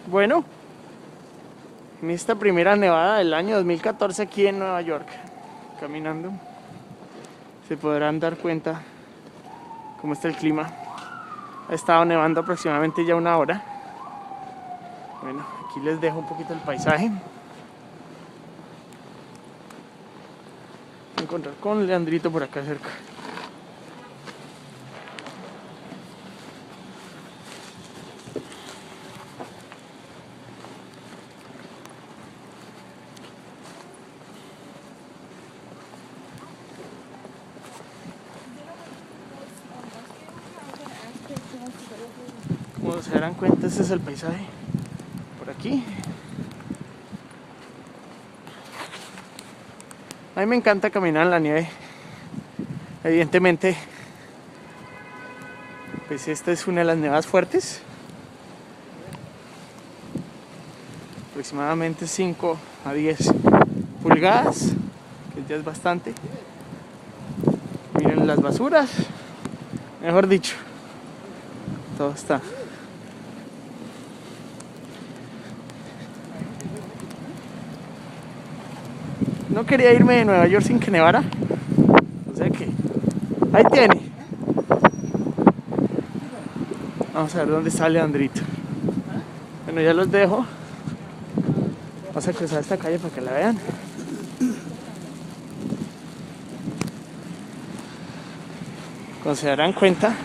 Bueno, en esta primera nevada del año 2014 aquí en Nueva York, caminando, se podrán dar cuenta cómo está el clima. Ha estado nevando aproximadamente ya una hora. Bueno, aquí les dejo un poquito el paisaje. Voy a encontrar con Leandrito por acá cerca. Como se darán cuenta, este es el paisaje por aquí. A mí me encanta caminar en la nieve. Evidentemente, pues esta es una de las nevadas fuertes. Aproximadamente 5 a 10 pulgadas, que ya es bastante. Miren las basuras, mejor dicho, todo está. No quería irme de Nueva York sin que nevara, o sea que ahí tiene. Vamos a ver dónde está Leandrito. Bueno, ya los dejo. Vamos a cruzar esta calle para que la vean. Como se darán cuenta,